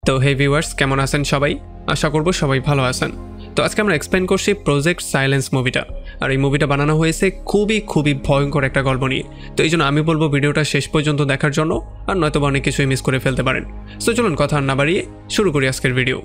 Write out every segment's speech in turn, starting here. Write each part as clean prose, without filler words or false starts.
তো হে ভিউয়ার্স, কেমন আছেন সবাই? আশা করব সবাই ভালো আছেন। তো আজকে আমরা এক্সপ্লেন করছি প্রজেক্ট সাইলেন্স মুভিটা। আর এই মুভিটা বানানো হয়েছে খুবই ভয়ঙ্কর একটা গল্প নিয়ে। তো এই জন্য আমি বলবো ভিডিওটা শেষ পর্যন্ত দেখার জন্য, আর নয়তো অনেক কিছুই মিস করে ফেলতে পারেন। সো চলুন কথা না বাড়িয়ে শুরু করি আজকের ভিডিও।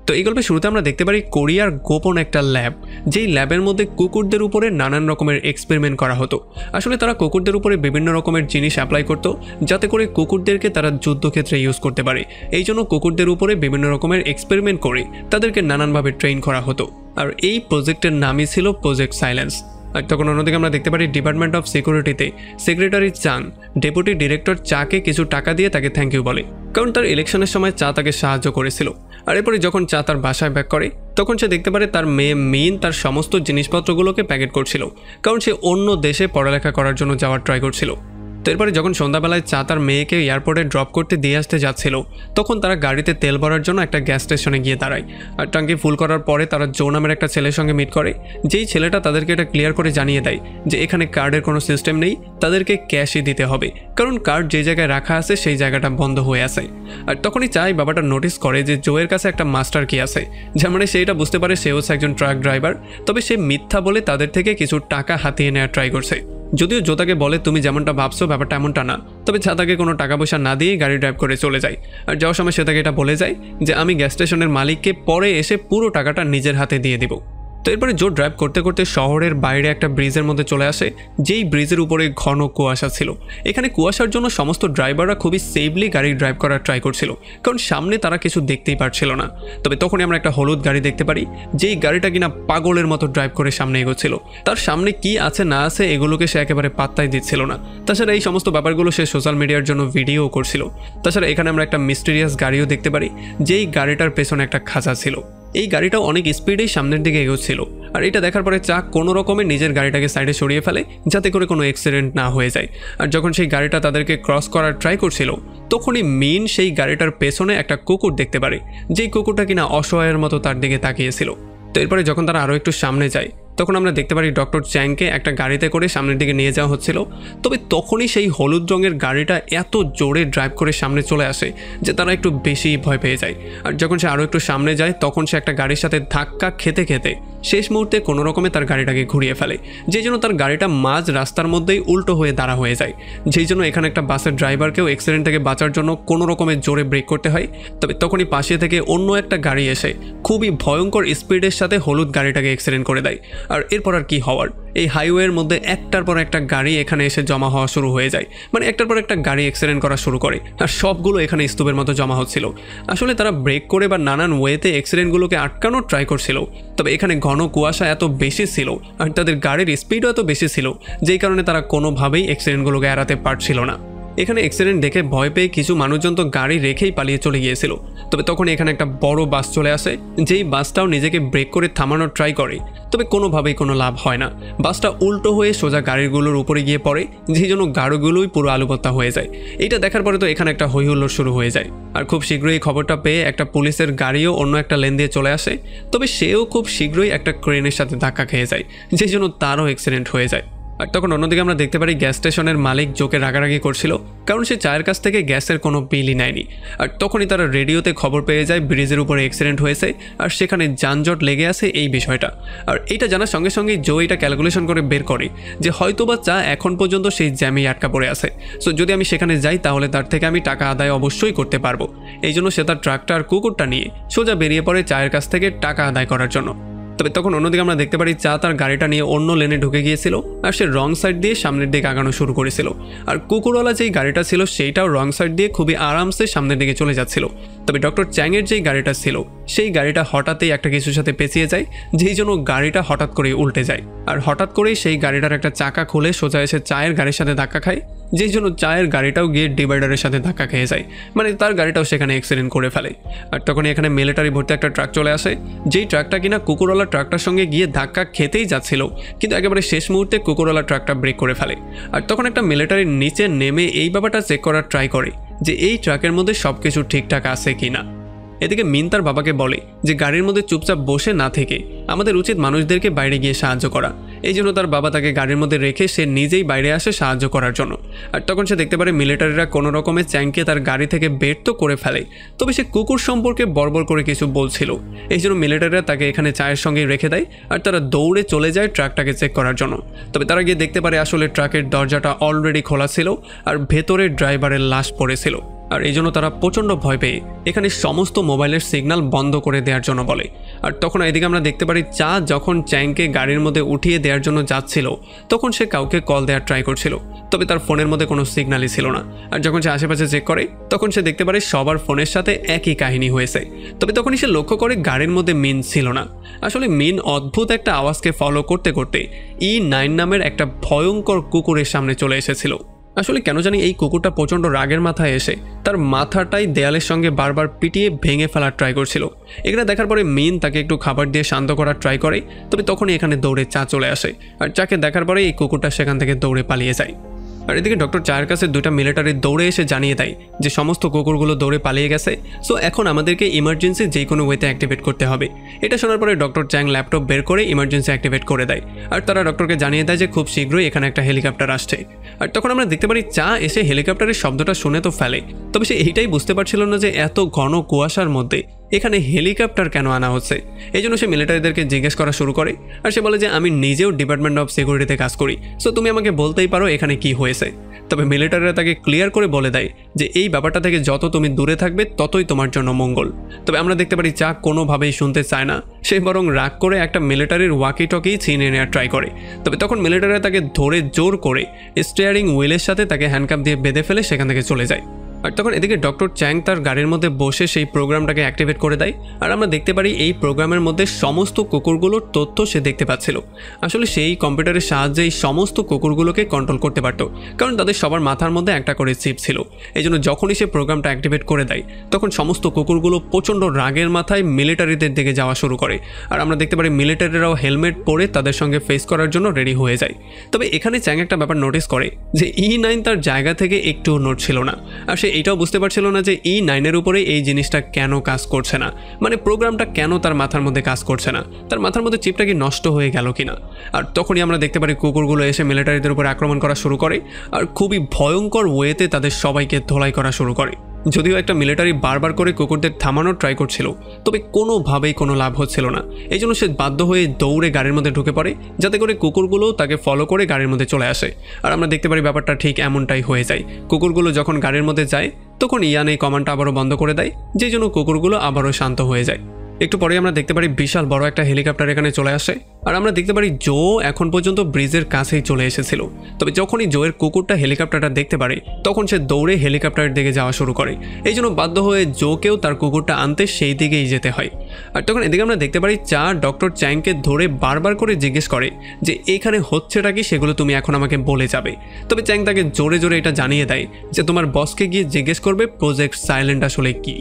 তো এই গল্পের শুরুতে আমরা দেখতে পারি কোরিয়ার গোপন একটা ল্যাব, যেই ল্যাবের মধ্যে কুকুরদের উপরে নানান রকমের এক্সপেরিমেন্ট করা হতো। আসলে তারা কুকুরদের উপরে বিভিন্ন রকমের জিনিস অ্যাপ্লাই করতো, যাতে করে কুকুরদেরকে তারা যুদ্ধক্ষেত্রে ইউজ করতে পারে। এই জন্য কুকুরদের উপরে বিভিন্ন রকমের এক্সপেরিমেন্ট করে তাদেরকে নানানভাবে ট্রেন করা হতো। আর এই প্রজেক্টের নামই ছিল প্রজেক্ট সাইলেন্স। আর তখন অন্যদিকে আমরা দেখতে পারি ডিপার্টমেন্ট অফ সিকিউরিটিতে সেক্রেটারি চান ডেপুটি ডিরেক্টর চাকে কিছু টাকা দিয়ে তাকে থ্যাংক ইউ বলে, কারণ তার ইলেকশনের সময় চা তাকে সাহায্য করেছিল। আর এরপরে যখন চা তার বাসায় ব্যাক করে, তখন সে দেখতে পারে তার মেয়ে মিন তার সমস্ত জিনিসপত্রগুলোকে প্যাকেট করছিল, কারণ সে অন্য দেশে পড়ালেখা করার জন্য যাওয়ার ট্রাই করছিল। তো এরপরে যখন সন্ধ্যাবেলায় চা তার মেয়েকে এয়ারপোর্টে ড্রপ করতে দিয়ে আসতে যাচ্ছিল, তখন তারা গাড়িতে তেল ভরার জন্য একটা গ্যাস স্টেশনে গিয়ে দাঁড়ায়। আর ট্যাঙ্কি ফুল করার পরে তারা জো নামের একটা ছেলের সঙ্গে মিট করে, যেই ছেলেটা তাদেরকে এটা ক্লিয়ার করে জানিয়ে দেয় যে এখানে কার্ডের কোনো সিস্টেম নেই, তাদেরকে ক্যাশই দিতে হবে, কারণ কার্ড যে জায়গায় রাখা আছে সেই জায়গাটা বন্ধ হয়ে আছে। আর তখনই চাই বাবাটা নোটিস করে যে জোয়ের কাছে একটা মাস্টার কি আছে, যার মানে সেইটা বুঝতে পারে সে হচ্ছে একজন ট্রাক ড্রাইভার। তবে সে মিথ্যা বলে তাদের থেকে কিছু টাকা হাতিয়ে নেওয়ার ট্রাই করছে। যদিও জো তাকে বলে তুমি যেমনটা ভাবছো ব্যাপারটা এমনটা না, তবে চা তাকে কোনো টাকা পয়সা না দিয়ে গাড়ি ড্রাইভ করে চলে যায়। আর যাওয়ার সময় সে তাকে এটা বলে যায় যে আমি গ্যাস স্টেশনের মালিককে পরে এসে পুরো টাকাটা নিজের হাতে দিয়ে দিব। তো এরপরে জো ড্রাইভ করতে করতে শহরের বাইরে একটা ব্রিজের মধ্যে চলে আসে, যেই ব্রিজের উপরে ঘন কুয়াশা ছিল। এখানে কুয়াশার জন্য সমস্ত ড্রাইভাররা খুবই সেফলি গাড়ি ড্রাইভ করার ট্রাই করছিল, কারণ সামনে তারা কিছু দেখতেই পারছিল না। তবে তখনই আমরা একটা হলুদ গাড়ি দেখতে পারি, যেই গাড়িটা কিনা পাগলের মতো ড্রাইভ করে সামনে এগোচ্ছিল। তার সামনে কি আছে না আছে এগুলোকে সে একেবারে পাত্তাই দিচ্ছিল না। তাছাড়া এই সমস্ত ব্যাপারগুলো সে সোশ্যাল মিডিয়ার জন্য ভিডিও করছিল। তাছাড়া এখানে আমরা একটা মিস্টেরিয়াস গাড়িও দেখতে পারি, যেই গাড়িটার পেছনে একটা খাঁচা ছিল। এই গাড়িটাও অনেক স্পিডেই সামনের দিকে এগোচ্ছিল। আর এটা দেখার পরে চা কোনো রকমে নিজের গাড়িটাকে সাইডে সরিয়ে ফেলে, যাতে করে কোনো অ্যাক্সিডেন্ট না হয়ে যায়। আর যখন সেই গাড়িটা তাদেরকে ক্রস করার ট্রাই করছিল, তখনই মিন সেই গাড়িটার পেছনে একটা কুকুর দেখতে পারে, যেই কুকুরটা কিনা অসহায়ের মতো তার দিকে তাকিয়েছিল। তো এরপরে যখন তারা আরও একটু সামনে যায়, তখন আমরা দেখতে পারি ডক্টর চ্যাংকে একটা গাড়িতে করে সামনের দিকে নিয়ে যাওয়া হচ্ছিল। তবে তখনই সেই হলুদ রঙের গাড়িটা এত জোরে ড্রাইভ করে সামনে চলে আসে যে তারা একটু বেশি ভয় পেয়ে যায়। আর যখন সে আরও একটু সামনে যায়, তখন সে একটা গাড়ির সাথে ধাক্কা খেতে খেতে শেষ মুহূর্তে কোনো রকমে তার গাড়িটাকে ঘুরিয়ে ফেলে, যেই জন্য তার গাড়িটা মাঝ রাস্তার মধ্যেই উল্টো হয়ে দাঁড়া হয়ে যায়। যেই জন্য এখানে একটা বাসের ড্রাইভারকেও অ্যাক্সিডেন্ট থেকে বাঁচার জন্য কোনো রকমের জোরে ব্রেক করতে হয়। তবে তখনই পাশে থেকে অন্য একটা গাড়ি এসে খুবই ভয়ঙ্কর স্পিডের সাথে হলুদ গাড়িটাকে অ্যাক্সিডেন্ট করে দেয়। আর এরপর আর কি হওয়ার, এই হাইওয়ের মধ্যে একটার পর একটা গাড়ি এখানে এসে জমা হওয়া শুরু হয়ে যায়। মানে একটার পর একটা গাড়ি অ্যাক্সিডেন্ট করা শুরু করে, আর সবগুলো এখানে স্তূপের মতো জমা হচ্ছিল। আসলে তারা ব্রেক করে বা নানান ওয়েতে অ্যাক্সিডেন্টগুলোকে আটকানোর ট্রাই করছিল। তবে এখানে ঘন কুয়াশা এত বেশি ছিল, আর তাদের গাড়ির স্পিডও এত বেশি ছিল, যেই কারণে তারা কোনোভাবেই অ্যাক্সিডেন্টগুলোকে এড়াতে পারছিল না। এখানে অ্যাক্সিডেন্ট দেখে ভয় পেয়ে কিছু মানুষজন তো গাড়ি রেখেই পালিয়ে চলে গিয়েছিল। তবে তখন এখানে একটা বড় বাস চলে আসে, যেই বাসটাও নিজেকে ব্রেক করে থামানোর ট্রাই করে, তবে কোনোভাবেই কোনো লাভ হয় না। বাসটা উল্টো হয়ে সোজা গাড়িগুলোর উপরে গিয়ে পড়ে, যেই জন্য গাড়িগুলোই পুরো আলুবত্তা হয়ে যায়। এটা দেখার পরে তো এখানে একটা হইহুল্লোড় শুরু হয়ে যায়। আর খুব শীঘ্রই খবরটা পেয়ে একটা পুলিশের গাড়িও অন্য একটা লেন দিয়ে চলে আসে। তবে সেও খুব শীঘ্রই একটা ক্রেনের সাথে ধাক্কা খেয়ে যায়, যেই জন্য তারও অ্যাক্সিডেন্ট হয়ে যায়। আর তখন অন্যদিকে আমরা দেখতে পারি গ্যাস স্টেশনের মালিক জোকে রাগারাগি করছিল, কারণ সে চায়ের কাছ থেকে গ্যাসের কোনো বিলই নেয়নি। আর তখনই তারা রেডিওতে খবর পেয়ে যায় ব্রিজের উপরে অ্যাক্সিডেন্ট হয়েছে, আর সেখানে যানজট লেগে আছে এই বিষয়টা। আর এইটা জানার সঙ্গে সঙ্গেই জো এটা ক্যালকুলেশন করে বের করে যে হয়তোবা চা এখন পর্যন্ত সেই জ্যামেই আটকা পড়ে আছে। সো যদি আমি সেখানে যাই তাহলে তার থেকে আমি টাকা আদায় অবশ্যই করতে পারবো। এই জন্য সে তার ট্রাকটা আর কুকুরটা নিয়ে সোজা বেরিয়ে পড়ে চায়ের কাছ থেকে টাকা আদায় করার জন্য। তবে তখন অন্যদিকে আমরা দেখতে পারি চা তার গাড়িটা নিয়ে অন্য লেনে ঢুকে গিয়েছিল, আর সে রং সাইড দিয়ে সামনের দিকে আগানো শুরু করেছিল। আর কুকুরওয়ালা যেই গাড়িটা ছিল সেইটাও রং সাইড দিয়ে খুবই আরামসে সামনের দিকে চলে যাচ্ছিল। তবে ডক্টর চ্যাংয়ের যেই গাড়িটা ছিল সেই গাড়িটা হঠাৎই একটা কিছুর সাথে পেঁচিয়ে যায়, যেই জন্য গাড়িটা হঠাৎ করেই উল্টে যায়। আর হঠাৎ করেই সেই গাড়িটার একটা চাকা খুলে সোজা এসে চায়ের গাড়ির সাথে ধাক্কা খায়, যেই জন্য চায়ের গাড়িটাও গিয়ে ডিভাইডারের সাথে ধাক্কা খেয়ে যায়, মানে তার গাড়িটাও সেখানে অ্যাক্সিডেন্ট করে ফেলে। আর তখন এখানে মিলিটারি ভর্তি একটা ট্রাক চলে আসে, যেই ট্রাকটা কিনা কুকুরওয়ালা ট্রাকটার সঙ্গে গিয়ে ধাক্কা খেতেই যাচ্ছিল, কিন্তু একেবারে শেষ মুহূর্তে কুকুরওয়ালা ট্রাকটা ব্রেক করে ফেলে। আর তখন একটা মিলিটারির নিচে নেমে এই ব্যাপারটা চেক করার ট্রাই করে যে এই ট্রাকের মধ্যে সবকিছু ঠিকঠাক আছে কিনা। এদিকে মিন তার বাবাকে বলে যে গাড়ির মধ্যে চুপচাপ বসে না থেকে আমাদের উচিত মানুষদেরকে বাইরে গিয়ে সাহায্য করা। এই জন্য তার বাবা তাকে গাড়ির মধ্যে রেখে সে নিজেই বাইরে আসে সাহায্য করার জন্য। আর তখন সে দেখতে পারে মিলিটারিরা কোনো রকমে চ্যাংকে তার গাড়ি থেকে বের তো করে ফেলে, তবে সে কুকুর সম্পর্কে বর্বর করে কিছু বলছিল। এই জন্য মিলিটারিরা তাকে এখানে চায়ের সঙ্গেই রেখে দেয় আর তারা দৌড়ে চলে যায় ট্রাকটাকে চেক করার জন্য। তবে তারা গিয়ে দেখতে পারে আসলে ট্রাকের দরজাটা অলরেডি খোলা ছিল আর ভেতরে ড্রাইভারের লাশ পড়েছিল। আর এই জন্য তারা প্রচণ্ড ভয় পেয়ে এখানে সমস্ত মোবাইলের সিগন্যাল বন্ধ করে দেওয়ার জন্য বলে। আর তখন এদিকে আমরা দেখতে পারি চা যখন চ্যাংকে গাড়ির মধ্যে উঠিয়ে দেওয়ার জন্য যাচ্ছিল তখন সে কাউকে কল দেওয়ার ট্রাই করছিল, তবে তার ফোনের মধ্যে কোনো সিগন্যালই ছিল না। আর যখন সে আশেপাশে চেক করে তখন সে দেখতে পারে সবার ফোনের সাথে একই কাহিনী হয়েছে। তবে তখনই সে লক্ষ্য করে গাড়ির মধ্যে মিন ছিল না। আসলে মিন অদ্ভুত একটা আওয়াজকে ফলো করতে করতে E9 নামের একটা ভয়ঙ্কর কুকুরের সামনে চলে এসেছিল। আসলে কেন জানি এই কুকুরটা প্রচণ্ড রাগের মাথায় এসে তার মাথাটাই দেয়ালের সঙ্গে বারবার পিটিয়ে ভেঙে ফেলার ট্রাই করছিল। এখানে দেখার পরে মিন তাকে একটু খাবার দিয়ে শান্ত করার ট্রাই করে, তবে তখনই এখানে দৌড়ে চা চলে আসে। আর চাকে দেখার পরে এই কুকুরটা সেখান থেকে দৌড়ে পালিয়ে যায়। আর এদিকে ডক্টর চায়ের কাছে দুটা মিলিটারি দৌড়ে এসে জানিয়ে দেয় যে সমস্ত কুকুরগুলো দৌড়ে পালিয়ে গেছে, সো এখন আমাদেরকে ইমার্জেন্সি যে কোনো ওয়েতে অ্যাক্টিভেট করতে হবে। এটা শোনার পরে ডক্টর চ্যাং ল্যাপটপ বের করে ইমার্জেন্সি অ্যাক্টিভেট করে দেয়। আর তারা ডক্টরকে জানিয়ে দেয় যে খুব শীঘ্রই এখানে একটা হেলিকপ্টার আসছে। আর তখন আমরা দেখতে পারি চা এসে হেলিকপ্টারের শব্দটা শুনে তো ফেলে, তবে সে এইটাই বুঝতে পারছিল না যে এত ঘন কুয়াশার মধ্যে এখানে হেলিকপ্টার কেন আনা হচ্ছে। এই জন্য সে মিলিটারিদেরকে জিজ্ঞেস করা শুরু করে। আর সে বলে যে আমি নিজেও ডিপার্টমেন্ট অফ সিকিউরিটিতে কাজ করি, সো তুমি আমাকে বলতেই পারো এখানে কি হয়েছে। তবে মিলিটারিরা তাকে ক্লিয়ার করে বলে দেয় যে এই ব্যাপারটা থেকে যত তুমি দূরে থাকবে ততই তোমার জন্য মঙ্গল। তবে আমরা দেখতে পারি চা কোনোভাবেই শুনতে চায় না, সে বরং রাগ করে একটা মিলিটারির ওয়াকি টকি ছিনিয়ে নেওয়ার ট্রাই করে। তবে তখন মিলিটারিরা তাকে ধরে জোর করে স্টিয়ারিং হুইলের সাথে তাকে হ্যান্ডকাপ দিয়ে বেঁধে ফেলে সেখান থেকে চলে যায়। আর তখন এদিকে ডক্টর চ্যাং তার গাড়ির মধ্যে বসে সেই প্রোগ্রামটাকে অ্যাক্টিভেট করে দেয়। আর আমরা দেখতে পারি এই প্রোগ্রামের মধ্যে সমস্ত কুকুরগুলোর তথ্য সে দেখতে পাচ্ছিল। আসলে সেই কম্পিউটারের সাহায্যে এই সমস্ত কুকুরগুলোকে কন্ট্রোল করতে পারত, কারণ তাদের সবার মাথার মধ্যে একটা করে চিপ ছিল। এই জন্য যখনই সে প্রোগ্রামটা অ্যাক্টিভেট করে দেয় তখন সমস্ত কুকুরগুলো প্রচণ্ড রাগের মাথায় মিলিটারিদের দিকে যাওয়া শুরু করে। আর আমরা দেখতে পারি মিলিটারিরাও হেলমেট পরে তাদের সঙ্গে ফেস করার জন্য রেডি হয়ে যায়। তবে এখানে চ্যাং একটা ব্যাপার নোটিস করে যে E9 তার জায়গা থেকে একটুও নড়ছিল না। আর সে এটাও বুঝতে পারছিল না যে E9 এর উপরে এই জিনিসটা কেন কাজ করছে না, মানে প্রোগ্রামটা কেন তার মাথার মধ্যে কাজ করছে না, তার মাথার মধ্যে চিপটা কি নষ্ট হয়ে গেল কিনা। আর তখনই আমরা দেখতে পারি কুকুরগুলো এসে মিলিটারিদের উপর আক্রমণ করা শুরু করে আর খুবই ভয়ঙ্কর ওয়েতে তাদের সবাইকে ধোলাই করা শুরু করে। যদিও একটা মিলিটারি বারবার করে কুকুরদের থামানোর ট্রাই করছিল, তবে কোনোভাবেই কোনো লাভ হচ্ছিল না। এই জন্য সে বাধ্য হয়ে দৌড়ে গাড়ির মধ্যে ঢুকে পড়ে যাতে করে কুকুরগুলো তাকে ফলো করে গাড়ির মধ্যে চলে আসে। আর আমরা দেখতে পারি ব্যাপারটা ঠিক এমনটাই হয়ে যায়। কুকুরগুলো যখন গাড়ির মধ্যে যায় তখন ইয়ান এই কমান্ডটা আবারও বন্ধ করে দেয়, যে জন্য কুকুরগুলো আবারও শান্ত হয়ে যায়। একটু পরে আমরা দেখতে পারি বিশাল বড় একটা হেলিকপ্টার এখানে চলে আসে। আর আমরা দেখতে পারি জো এখন পর্যন্ত ব্রিজের কাছেই চলে এসেছিল। তবে যখনই জোয়ের কুকুরটা হেলিকপ্টারটা দেখতে পারে তখন সে দৌড়ে হেলিকপ্টারের দিকে যাওয়া শুরু করে। এই জন্য বাধ্য হয়ে জোকেও তার কুকুরটা আনতে সেই দিকেই যেতে হয়। আর তখন এদিকে আমরা দেখতে পারি চা ডক্টর চ্যাংকে ধরে বারবার করে জিজ্ঞেস করে যে এখানে হচ্ছেটা কি সেগুলো তুমি এখন আমাকে বলে যাবে। তবে চ্যাং তাকে জোরে জোরে এটা জানিয়ে দেয় যে তোমার বসকে গিয়ে জিজ্ঞেস করবে প্রজেক্ট সাইলেন্ট আসলে কি।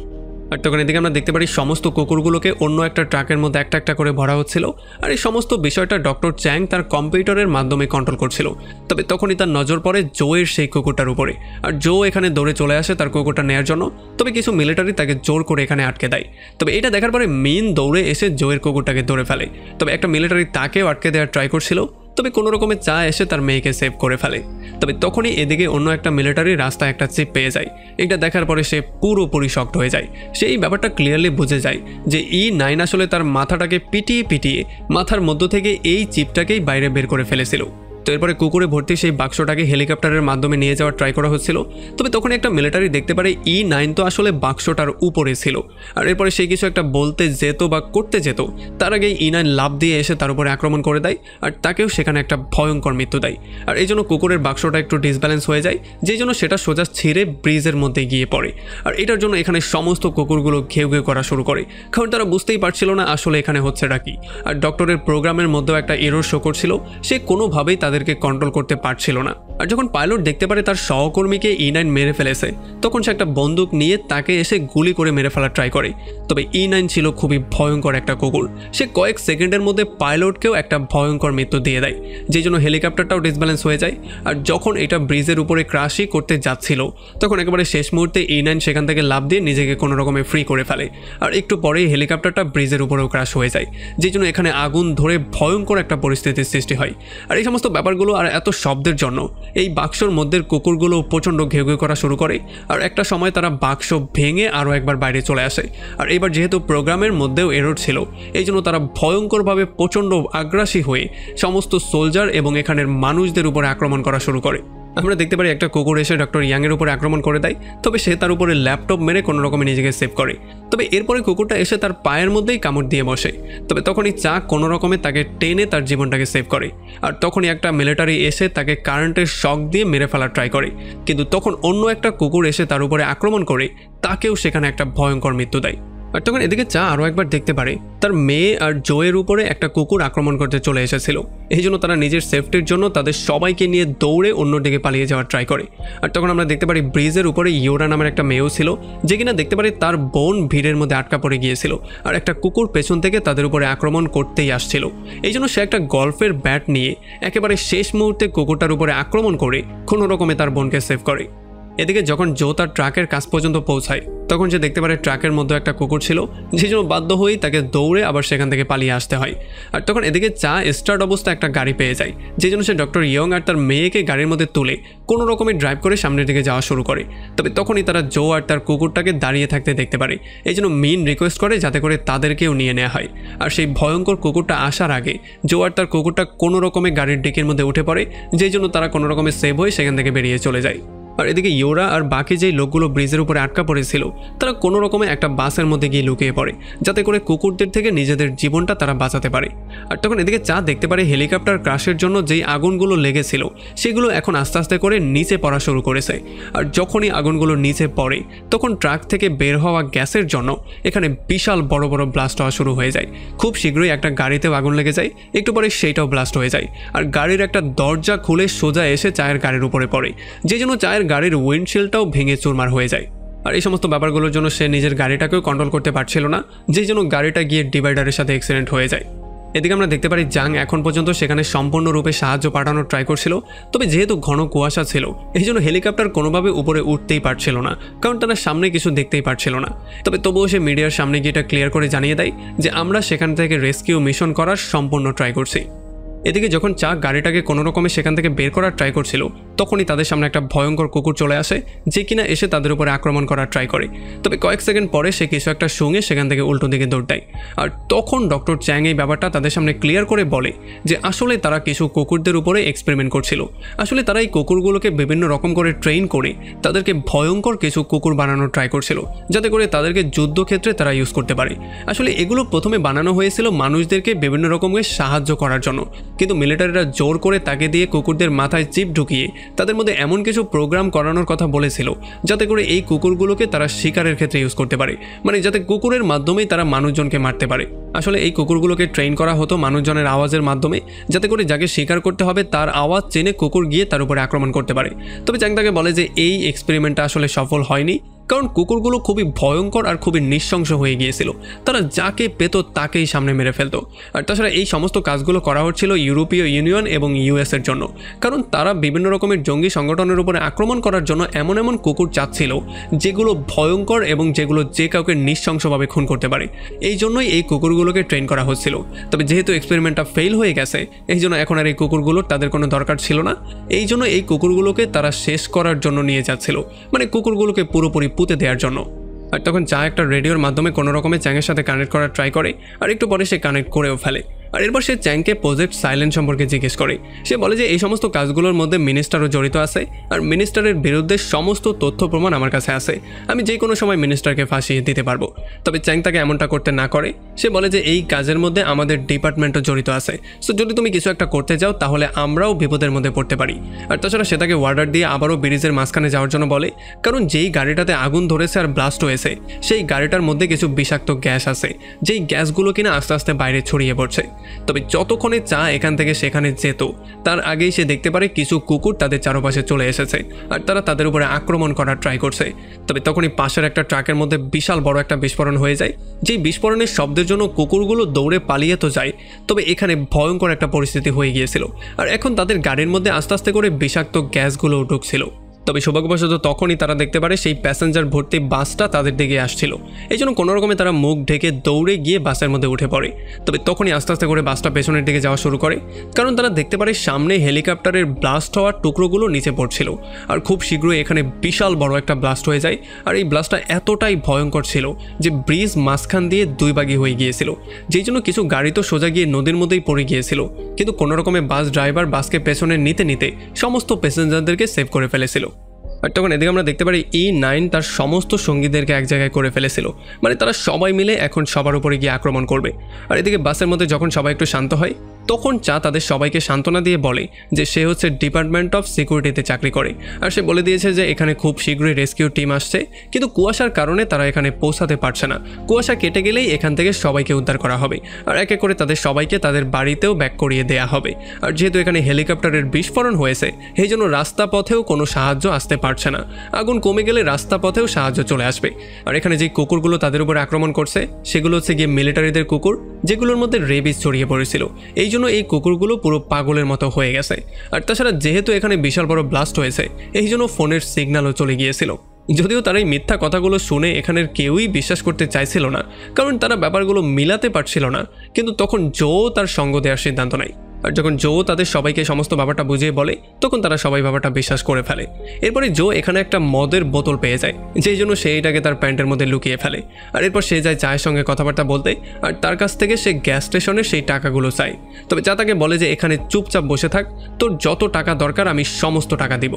আর তখন এদিকে আমরা দেখতে পারি সমস্ত কুকুরগুলোকে অন্য একটা ট্রাকের মধ্যে একটা একটা করে ভরা হচ্ছিল। আর এই সমস্ত বিষয়টা ডক্টর চ্যাং তার কম্পিউটারের মাধ্যমে কন্ট্রোল করছিল। তবে তখনই তার নজর পড়ে জোয়ের সেই কুকুরটার উপরে। আর জো এখানে দৌড়ে চলে আসে তার কুকুরটা নেওয়ার জন্য, তবে কিছু মিলিটারি তাকে জোর করে এখানে আটকে দেয়। তবে এটা দেখার পরে মিন দৌড়ে এসে জোয়ের কুকুরটাকে ধরে ফেলে। তবে একটা মিলিটারি তাকেও আটকে দেওয়ার ট্রাই করছিল, তবে কোনো রকমে চা এসে তার মেয়েকে সেভ করে ফেলে। তবে তখনই এদিকে অন্য একটা মিলিটারি রাস্তায় একটা চিপ পেয়ে যায়। এটা দেখার পরে সে পুরোপুরি শকড হয়ে যায়। সেই ব্যাপারটা ক্লিয়ারলি বুঝে যায় যে E9 আসলে তার মাথাটাকে পিটিয়ে পিটিয়ে মাথার মধ্য থেকে এই চিপটাকেই বাইরে বের করে ফেলেছিল। তো এরপরে কুকুরে ভর্তি সেই বাক্সটাকে হেলিকপ্টারের মাধ্যমে নিয়ে যাওয়ার ট্রাই করা হচ্ছিল। তবে তখন একটা মিলিটারি দেখতে পারে E9 তো আসলে বাক্সটার উপরে ছিল। আর এরপরে সেই কিছু একটা বলতে যেত বা করতে যেত তার আগেই E9 লাফ দিয়ে এসে তার উপরে আক্রমণ করে দেয় আর তাকেও সেখানে একটা ভয়ঙ্কর মৃত্যু দেয়। আর এই জন্য কুকুরের বাক্সটা একটু ডিসব্যালেন্স হয়ে যায়, যেই জন্য সেটা সোজা ছিঁড়ে ব্রিজের মধ্যে গিয়ে পড়ে। আর এটার জন্য এখানে সমস্ত কুকুরগুলো ঘেউ ঘেউ করা শুরু করে, কারণ তারা বুঝতেই পারছিল না আসলে এখানে হচ্ছেটা কি। আর ডক্টরের প্রোগ্রামের মধ্যেও একটা এরর শো করছিল, সে কোনোভাবেই তাদের তাদেরকে কন্ট্রোল করতে পারছিল না। আর যখন পাইলট দেখতে পারে তার সহকর্মীকে E9 মেরে ফেলেছে, তখন সে একটা বন্দুক নিয়ে তাকে এসে গুলি করে মেরে ফেলার ট্রাই করে। তবে E9 ছিল খুবই ভয়ঙ্কর একটা কুকুর। সে কয়েক সেকেন্ডের মধ্যে পাইলটকেও একটা ভয়ঙ্কর মৃত্যু দিয়ে দেয়, যেই জন্য হেলিকপ্টারটাও ডিসব্যালেন্স হয়ে যায়। আর যখন এটা ব্রিজের উপরে ক্রাশই করতে যাচ্ছিল, তখন একেবারে শেষ মুহূর্তে E9 সেখান থেকে লাফ দিয়ে নিজেকে কোনো রকমে ফ্রি করে ফেলে। আর একটু পরেই হেলিকপ্টারটা ব্রিজের উপরেও ক্রাশ হয়ে যায়, যেই জন্য এখানে আগুন ধরে ভয়ঙ্কর একটা পরিস্থিতির সৃষ্টি হয়। আর এই সমস্ত ব্যাপারগুলো আর এত শব্দের জন্য এই বাক্সর মধ্যে কুকুরগুলো প্রচণ্ড ঘেউ ঘেউ করা শুরু করে। আর একটা সময় তারা বাক্স ভেঙে আরও একবার বাইরে চলে আসে। আর এবার যেহেতু প্রোগ্রামের মধ্যেও এরর ছিল, এই জন্য তারা ভয়ঙ্করভাবে প্রচণ্ড আগ্রাসী হয়ে সমস্ত সোলজার এবং এখানের মানুষদের উপরে আক্রমণ করা শুরু করে। আমরা দেখতে পারি একটা কুকুর এসে ডক্টর ইয়াংয়ের উপরে আক্রমণ করে দেয়, তবে সে তার উপরে ল্যাপটপ মেরে কোনো রকমে নিজেকে সেভ করে। তবে এরপরে কুকুরটা এসে তার পায়ের মধ্যেই কামড় দিয়ে বসে। তবে তখনই চা কোনো রকমে তাকে টেনে তার জীবনটাকে সেভ করে। আর তখনই একটা মিলিটারি এসে তাকে কারেন্টের শক দিয়ে মেরে ফেলার ট্রাই করে, কিন্তু তখন অন্য একটা কুকুর এসে তার উপরে আক্রমণ করে তাকেও সেখানে একটা ভয়ঙ্কর মৃত্যু দেয়। আর তখন এদিকে চা আরও একবার দেখতে পারে তার মেয়ে আর জোয়ের উপরে একটা কুকুর আক্রমণ করতে চলে এসেছিল। এই জন্য তারা নিজের সেফটির জন্য তাদের সবাইকে নিয়ে দৌড়ে অন্যদিকে পালিয়ে যাওয়ার ট্রাই করে। আর তখন আমরা দেখতে পারি ব্রিজের উপরে ইয়োরা নামের একটা মেয়েও ছিল, যে কিনা দেখতে পারি তার বোন ভিড়ের মধ্যে আটকা পড়ে গিয়েছিল আর একটা কুকুর পেছন থেকে তাদের উপরে আক্রমণ করতেই আসছিল। এই জন্য সে একটা গল্ফের ব্যাট নিয়ে একেবারে শেষ মুহূর্তে কুকুরটার উপরে আক্রমণ করে কোনো রকমে তার বোনকে সেভ করে। এদিকে যখন জো তার ট্রাকের কাছ পর্যন্ত পৌঁছায়, তখন সে দেখতে পারে ট্রাকের মধ্যে একটা কুকুর ছিল, সেই জন্য বাধ্য হয়েই তাকে দৌড়ে আবার সেখান থেকে পালিয়ে আসতে হয়। আর তখন এদিকে চা স্টার্ট অবস্থায় একটা গাড়ি পেয়ে যায়, যে জন্য সে ডক্টর ইয়ং আর তার মেয়েকে গাড়ির মধ্যে তুলে কোনো রকমের ড্রাইভ করে সামনের দিকে যাওয়া শুরু করে। তবে তখনই তারা জো আর তার কুকুরটাকে দাঁড়িয়ে থাকতে দেখতে পারে, এই জন্য মিন রিকোয়েস্ট করে যাতে করে তাদেরকেও নিয়ে নেওয়া হয়। আর সেই ভয়ঙ্কর কুকুরটা আসার আগে জো আর তার কুকুরটা কোনো রকমে গাড়ির ডিকির মধ্যে উঠে পড়ে, যেই জন্য তারা কোনো রকমে সেভ হয়ে সেখান থেকে বেরিয়ে চলে যায়। আর এদিকে ইয়োরা আর বাকি যেই লোকগুলো ব্রিজের উপরে আটকা পড়েছিল, তারা কোনো রকমে একটা বাসের মধ্যে গিয়ে লুকিয়ে পড়ে, যাতে করে কুকুরদের থেকে নিজেদের জীবনটা তারা বাঁচাতে পারে। আর তখন এদিকে চা দেখতে পারে হেলিকপ্টার ক্রাশের জন্য যেই আগুনগুলো লেগেছিল সেগুলো এখন আস্তে আস্তে করে নিচে পড়া শুরু করেছে। আর যখনই আগুনগুলো নিচে পড়ে, তখন ট্রাক থেকে বের হওয়া গ্যাসের জন্য এখানে বিশাল বড় বড় ব্লাস্ট হওয়া শুরু হয়ে যায়। খুব শীঘ্রই একটা গাড়িতেও আগুন লেগে যায়, একটু পরে সেইটাও ব্লাস্ট হয়ে যায়। আর গাড়ির একটা দরজা খুলে সোজা এসে চায়ের গাড়ির উপরে পড়ে, যে জন্য চায়ের গাড়ির উইন্ডশিল্ডটাও ভেঙে চুরমার হয়ে যায়। আর এই সমস্ত ব্যাপারগুলোর জন্য সে নিজের গাড়িটাকেও কন্ট্রোল করতে পারছিল না, যেই জন্য গাড়িটা গিয়ে ডিভাইডারের সাথে অ্যাক্সিডেন্ট হয়ে যায়। এদিকে আমরা দেখতে পারি জাং এখন পর্যন্ত সেখানে সম্পূর্ণরূপে সাহায্য পাঠানোর ট্রাই করছিল, তবে যেহেতু ঘন কুয়াশা ছিল এই জন্য হেলিকপ্টার কোনোভাবে উপরে উঠতেই পারছিল না, কারণ তারা সামনে কিছু দেখতেই পারছিল না। তবে তবুও সে মিডিয়ার সামনে গিয়ে এটা ক্লিয়ার করে জানিয়ে দেয় যে আমরা সেখান থেকে রেস্কিউ মিশন করার সম্পূর্ণ ট্রাই করছি। এদিকে যখন চা গাড়িটাকে কোনো রকমে সেখান থেকে বের করার ট্রাই করছিল, তখনই তাদের সামনে একটা ভয়ঙ্কর কুকুর চলে আসে, যে কিনা এসে তাদের উপরে আক্রমণ করার ট্রাই করে। তবে কয়েক সেকেন্ড পরে সে কিছু একটা শুঙে সেখান থেকে উল্টো দিকে দৌড় দেয়। আর তখন ডক্টর চ্যাং এই ব্যাপারটা তাদের সামনে ক্লিয়ার করে বলে যে আসলে তারা কিছু কুকুরদের উপরে এক্সপেরিমেন্ট করছিল। আসলে তারা এই কুকুরগুলোকে বিভিন্ন রকম করে ট্রেন করে তাদেরকে ভয়ঙ্কর কিছু কুকুর বানানোর ট্রাই করছিল, যাতে করে তাদেরকে যুদ্ধক্ষেত্রে তারা ইউজ করতে পারে। আসলে এগুলো প্রথমে বানানো হয়েছিল মানুষদেরকে বিভিন্ন রকমের সাহায্য করার জন্য, কিন্তু মিলিটারিরা জোর করে তাকে দিয়ে কুকুরদের মাথায় চিপ ঢুকিয়ে তাদের মধ্যে এমন কিছু প্রোগ্রাম করানোর কথা বলেছিল, যাতে করে এই কুকুরগুলোকে তারা শিকারের ক্ষেত্রে ইউজ করতে পারে, মানে যাতে কুকুরের মাধ্যমেই তারা মানুষজনকে মারতে পারে। আসলে এই কুকুরগুলোকে ট্রেন করা হতো মানুষজনের আওয়াজের মাধ্যমে, যাতে করে যাকে শিকার করতে হবে তার আওয়াজ চেনে কুকুর গিয়ে তার উপরে আক্রমণ করতে পারে। তবে চ্যাং তাকে বলে যে এই এক্সপেরিমেন্টটা আসলে সফল হয়নি, কারণ কুকুরগুলো খুবই ভয়ঙ্কর আর খুবই নৃশংস হয়ে গিয়েছিল, তারা যাকে পেত তাকেই সামনে মেরে ফেলতো। আর তাছাড়া এই সমস্ত কাজগুলো করা হচ্ছিল ইউরোপীয় ইউনিয়ন এবং ইউএসের জন্য, কারণ তারা বিভিন্ন রকমের জঙ্গি সংগঠনের উপরে আক্রমণ করার জন্য এমন এমন কুকুর চাচ্ছিল যেগুলো ভয়ঙ্কর এবং যেগুলো যে কাউকে নৃশংসভাবে খুন করতে পারে। এই জন্যই এই কুকুরগুলোকে ট্রেন করা হচ্ছিল। তবে যেহেতু এক্সপেরিমেন্টটা ফেল হয়ে গেছে, এই জন্য এখন আর এই কুকুরগুলোর তাদের কোনো দরকার ছিল না। এই জন্য এই কুকুরগুলোকে তারা শেষ করার জন্য নিয়ে যাচ্ছিল, মানে কুকুরগুলোকে পুরোপুরি পুঁতে দেওয়ার জন্য। আর তখন চা একটা রেডিওর মাধ্যমে কোনো রকমের চ্যাংয়ের সাথে কানেক্ট করার ট্রাই করে, আর একটু পরে সে কানেক্ট করেও ফেলে। আর এরপর সে চ্যাংকে প্রজেক্ট সাইলেন্ট সম্পর্কে জিজ্ঞেস করে। সে বলে যে এই সমস্ত কাজগুলোর মধ্যে মিনিস্টারও জড়িত আছে, আর মিনিস্টারের বিরুদ্ধে সমস্ত তথ্য প্রমাণ আমার কাছে আছে, আমি যে কোনো সময় মিনিস্টারকে ফাঁসিয়ে দিতে পারবো। তবে চ্যাং তাকে এমনটা করতে না করে, সে বলে যে এই কাজের মধ্যে আমাদের ডিপার্টমেন্টও জড়িত আছে, সো যদি তুমি কিছু একটা করতে যাও তাহলে আমরাও বিপদের মধ্যে পড়তে পারি। আর তাছাড়া সে তাকে ওয়ার্ডার দিয়ে আবারও ব্রিজের মাঝখানে যাওয়ার জন্য বলে, কারণ যেই গাড়িটাতে আগুন ধরেছে আর ব্লাস্ট হয়েছে সেই গাড়িটার মধ্যে কিছু বিষাক্ত গ্যাস আছে, যেই গ্যাসগুলো কিনা আস্তে আস্তে বাইরে ছড়িয়ে পড়ছে। তবে যতক্ষণে চা এখান থেকে সেখানে যেত তার আগেই সে দেখতে পারে কিছু কুকুর তাদের চারপাশে চলে এসেছে আর তারা তাদের উপরে আক্রমণ করার ট্রাই করছে। তবে তখনই পাশের একটা ট্রাকের মধ্যে বিশাল বড় একটা বিস্ফোরণ হয়ে যায়, যেই বিস্ফোরণের শব্দের জন্য কুকুরগুলো দৌড়ে পালিয়ে তো যায়, তবে এখানে ভয়ঙ্কর একটা পরিস্থিতি হয়ে গিয়েছিল আর এখন তাদের গাড়ির মধ্যে আস্তে আস্তে করে বিষাক্ত গ্যাসগুলো ঢুকছিল। তবে সৌভাগ্যবশত তখনই তারা দেখতে পারে সেই প্যাসেঞ্জার ভর্তি বাসটা তাদের দিকে আসছিল। এই জন্য কোনো রকমে তারা মুখ ঢেকে দৌড়ে গিয়ে বাসের মধ্যে উঠে পড়ে। তবে তখনই আস্তে আস্তে করে বাসটা পেছনের দিকে যাওয়া শুরু করে, কারণ তারা দেখতে পারে সামনে হেলিকপ্টারের ব্লাস্ট হওয়ার টুকরোগুলো নিচে পড়ছিল আর খুব শীঘ্রই এখানে বিশাল বড় একটা ব্লাস্ট হয়ে যায়। আর এই ব্লাস্টটা এতটাই ভয়ঙ্কর ছিল যে ব্রিজ মাঝখান দিয়ে দুই ভাগি হয়ে গিয়েছিল, যেই জন্য কিছু গাড়ি তো সোজা গিয়ে নদীর মধ্যেই পড়ে গিয়েছিল, কিন্তু কোনো রকমে বাস ড্রাইভার বাসকে পেছনে নিতে নিতে সমস্ত প্যাসেঞ্জারদেরকে সেভ করে ফেলেছিল। আর তখন এদিকে আমরা দেখতে পারি E9 তার সমস্ত সঙ্গীদেরকে এক জায়গায় করে ফেলেছিল, মানে তারা সবাই মিলে এখন সবার উপরে গিয়ে আক্রমণ করবে। আর এদিকে বাসের মধ্যে যখন সবাই একটু শান্ত হয় তখন চা তাদের সবাইকে সান্ত্বনা দিয়ে বলে যে সে হচ্ছে ডিপার্টমেন্ট অফ সিকিউরিটিতে চাকরি করে আর সে বলে দিয়েছে যে এখানে খুব শীঘ্রই রেস্কিউ টিম আসছে, কিন্তু কুয়াশার কারণে তারা এখানে পৌঁছাতে পারছে না। কুয়াশা কেটে গেলেই এখান থেকে সবাইকে উদ্ধার করা হবে আর এক এক করে তাদের সবাইকে তাদের বাড়িতেও ব্যাক করিয়ে দেওয়া হবে। আর যেহেতু এখানে হেলিকপ্টারের বিস্ফোরণ হয়েছে এই জন্য রাস্তা পথেও কোনো সাহায্য আসতে পারছে না, আগুন কমে গেলে রাস্তা পথেও সাহায্য চলে আসবে। আর এখানে যে কুকুরগুলো তাদের উপর আক্রমণ করছে সেগুলো হচ্ছে গিয়ে মিলিটারিদের কুকুর, যেগুলোর মধ্যে রেবিস ছড়িয়ে পড়েছিল, এই জন্য এই কুকুরগুলো পুরো পাগলের মতো হয়ে গেছে। আর তাছাড়া যেহেতু এখানে বিশাল বড় ব্লাস্ট হয়েছে এই জন্য ফোনের সিগন্যালও চলে গিয়েছিল, যদিও তারা এই মিথ্যা কথাগুলো শুনে এখানের কেউই বিশ্বাস করতে চাইছিল না, কারণ তারা ব্যাপারগুলো মিলাতে পারছিল না। কিন্তু তখন জো তার সঙ্গ দেওয়ার সিদ্ধান্ত নেয় আর যখন জো তাদের সবাইকে সমস্ত ব্যাপারটা বুঝিয়ে বলে তখন তারা সবাই ব্যাপারটা বিশ্বাস করে ফেলে। এরপরে জো এখানে একটা মদের বোতল পেয়ে যায়, যেই জন্য সে এটাকে তার প্যান্টের মধ্যে লুকিয়ে ফেলে। আর এরপর সে যায় চায়ের সঙ্গে কথাবার্তা বলতে আর তার কাছ থেকে সে গ্যাস স্টেশনের সেই টাকাগুলো চায়। তবে চা তাকে বলে যে এখানে চুপচাপ বসে থাক, তোর যত টাকা দরকার আমি সমস্ত টাকা দিব।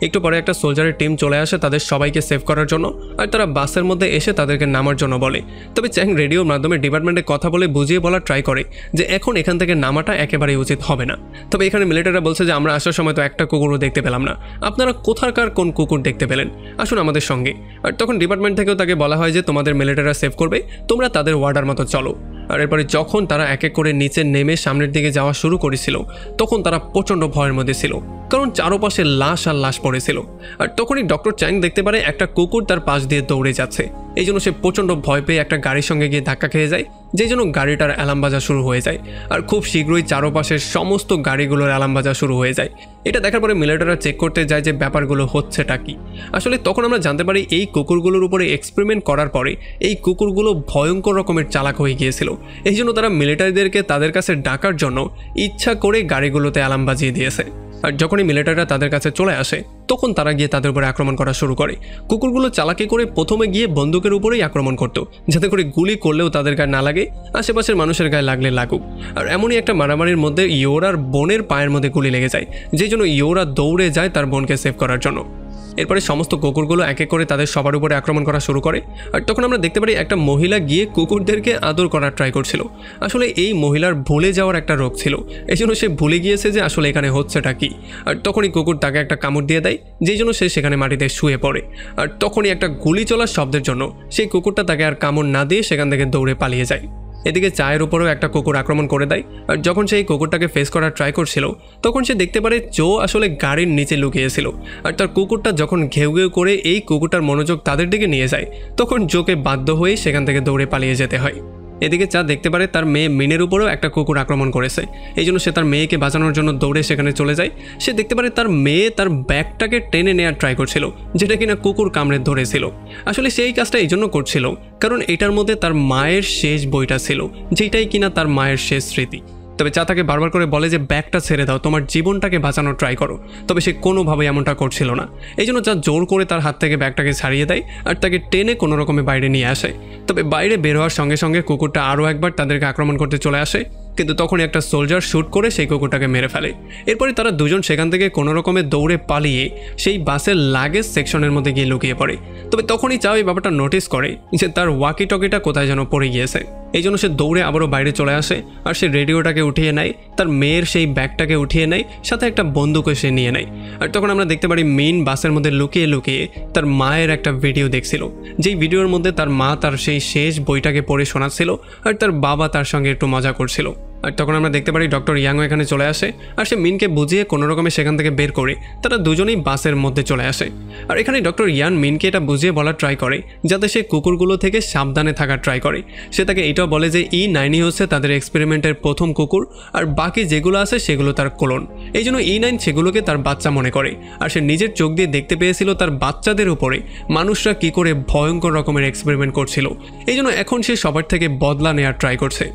একটু পরে একটা সোলজারের টিম চলে আসে তাদের সবাইকে সেভ করার জন্য আর তারা বাসের মধ্যে এসে তাদেরকে নামার জন্য বলে। তবে চ্যাং রেডিওর মাধ্যমে ডিপার্টমেন্টে কথা বলে বুঝিয়ে বলার ট্রাই করে যে এখন এখান থেকে নামাটা একেবারেই উচিত হবে না। তবে এখানে মিলিটারিরা বলছে যে আমরা আসার সময় তো একটা কুকুরও দেখতে পেলাম না, আপনারা কোথাকার কোন কুকুর দেখতে পেলেন, আসুন আমাদের সঙ্গে। আর তখন ডিপার্টমেন্ট থেকেও তাকে বলা হয় যে তোমাদের মিলিটারিরা সেভ করবে, তোমরা তাদের ওয়ার্ডার মতো চলো। আর এরপরে যখন তারা এক এক করে নিচে নেমে সামনের দিকে যাওয়া শুরু করেছিল তখন তারা প্রচণ্ড ভয়ের মধ্যে ছিল, কারণ চারপাশে লাশ আর লাশ পড়েছিল। আর তখনই ডক্টর চ্যাং দেখতে পারে একটা কুকুর তার পাশ দিয়ে দৌড়ে যাচ্ছে, এই জন্য সে প্রচণ্ড ভয় পেয়ে একটা গাড়ির সঙ্গে গিয়ে ধাক্কা খেয়ে যায়, যেই জন্য গাড়িটার অ্যালার্ম বাজা শুরু হয়ে যায়। আর খুব শীঘ্রই চারপাশের সমস্ত গাড়িগুলোর অ্যালার্ম বাজা শুরু হয়ে যায়। এটা দেখার পরে মিলিটারিরা চেক করতে যায় যে ব্যাপারগুলো হচ্ছেটা কি। আসলে তখন আমরা জানতে পারি এই কুকুরগুলোর উপরে এক্সপেরিমেন্ট করার পরে এই কুকুরগুলো ভয়ঙ্কর রকমের চালাক হয়ে গিয়েছিল, এই জন্য তারা মিলিটারিদেরকে তাদের কাছে ডাকার জন্য ইচ্ছা করে গাড়িগুলোতে অ্যালার্ম বাজিয়ে দিয়েছে। আর যখনই মিলিটারিরা তাদের কাছে চলে আসে তখন তারা গিয়ে তাদের উপরে আক্রমণ করা শুরু করে। কুকুরগুলো চালাকি করে প্রথমে গিয়ে বন্দুকের উপরেই আক্রমণ করতো, যাতে করে গুলি করলেও তাদের গায়ে না লাগে, আশেপাশের মানুষের গায়ে লাগলে লাগুক। আর এমনই একটা মারামারির মধ্যে ইয়োরার বোনের পায়ের মধ্যে গুলি লেগে যায়, যেই জন্য ইয়োরা দৌড়ে যায় তার বোনকে সেভ করার জন্য। এরপরে সমস্ত কুকুরগুলো এক এক করে তাদের সবার উপরে আক্রমণ করা শুরু করে। আর তখন আমরা দেখতে পারি একটা মহিলা গিয়ে কুকুরদেরকে আদর করার ট্রাই করছিল। আসলে এই মহিলার ভুলে যাওয়ার একটা রোগ ছিল, এই জন্য সে ভুলে গিয়েছে যে আসলে এখানে হচ্ছেটা কি। আর তখনই কুকুর তাকে একটা কামড় দিয়ে দেয়, যেই জন্য সে সেখানে মাটিতে শুয়ে পড়ে। আর তখনই একটা গুলি চলার শব্দের জন্য সেই কুকুরটা তাকে আর কামড় না দিয়ে সেখান থেকে দৌড়ে পালিয়ে যায়। এদিকে চায়ের উপরেও একটা কুকুর আক্রমণ করে দেয়। আর যখন সেই কুকুরটাকে ফেস করার ট্রাই করছিল তখন সে দেখতে পারে জো আসলে গাড়ির নিচে লুকিয়েছিল। আর তার কুকুরটা যখন ঘেউ ঘেউ করে এই কুকুরটার মনোযোগ তাদের দিকে নিয়ে যায় তখন জোকে বাধ্য হয়ে সেখান থেকে দৌড়ে পালিয়ে যেতে হয়। এদিকে চা দেখতে পারে তার মেয়ে মিনের উপরেও একটা কুকুর আক্রমণ করেছে, এই জন্য সে তার মেয়েকে বাঁচানোর জন্য দৌড়ে সেখানে চলে যায়। সে দেখতে পারে তার মেয়ে তার ব্যাগটাকে টেনে নেওয়ার ট্রাই করছিল, যেটা কিনা কুকুর কামড়ে ধরেছিল। আসলে সেই কাজটা এই জন্য করছিল কারণ এটার মধ্যে তার মায়ের শেষ বইটা ছিল, যেটাই কিনা তার মায়ের শেষ স্মৃতি। তবে চা তাকে বারবার করে বলে যে ব্যাগটা ছেড়ে দাও, তোমার জীবনটাকে বাঁচানোর ট্রাই করো। তবে সে কোনোভাবে এমনটা করছিল না, এই জন্য চা জোর করে তার হাত থেকে ব্যাগটাকে ছাড়িয়ে দেয় আর তাকে টেনে কোনো রকমে বাইরে নিয়ে আসে। তবে বাইরে বের হওয়ার সঙ্গে সঙ্গে কুকুরটা আরও একবার তাদেরকে আক্রমণ করতে চলে আসে, কিন্তু তখনই একটা সোলজার শ্যুট করে সেই কুকুরটাকে মেরে ফেলে। এরপরে তারা দুজন সেখান থেকে কোনো রকমে দৌড়ে পালিয়ে সেই বাসের লাগেজ সেকশনের মধ্যে গিয়ে লুকিয়ে পড়ে। তবে তখনই চাও এই ব্যাপারটা নোটিস করে যে তার ওয়াকি টকিটা কোথায় যেন পড়ে গিয়েছে, এই জন্য সে দৌড়ে আবারও বাইরে চলে আসে আর সে রেডিওটাকে উঠিয়ে নেয়, তার মেয়ের সেই ব্যাগটাকে উঠিয়ে নেয়, সাথে একটা বন্দুকও সে নিয়ে নেয়। আর তখন আমরা দেখতে পারি মিন বাসের মধ্যে লুকিয়ে লুকিয়ে তার মায়ের একটা ভিডিও দেখছিল, যেই ভিডিওর মধ্যে তার মা তার সেই শেষ বইটাকে পড়ে শোনাচ্ছিল আর তার বাবা তার সঙ্গে একটু মজা করছিল। আর তখন আমরা দেখতে পারি ডক্টর ইয়াংও এখানে চলে আসে আর সে মিনকে বুঝিয়ে কোনো রকমে সেখান থেকে বের করে তারা দুজনেই বাসের মধ্যে চলে আসে। আর এখানে ডক্টর ইয়ান মিনকে এটা বুঝিয়ে বলার ট্রাই করে যাতে সে কুকুরগুলো থেকে সাবধানে থাকার ট্রাই করে। সে তাকে এটাও বলে যে E9 হচ্ছে তাদের এক্সপেরিমেন্টের প্রথম কুকুর আর বাকি যেগুলো আছে সেগুলো তার ক্লোন। এই জন্য E9 সেগুলোকে তার বাচ্চা মনে করে। আর সে নিজের চোখ দিয়ে দেখতে পেয়েছিল তার বাচ্চাদের উপরে মানুষরা কি করে ভয়ঙ্কর রকমের এক্সপেরিমেন্ট করছিল। এই জন্য এখন সে সবার থেকে বদলা নেওয়ার ট্রাই করছে।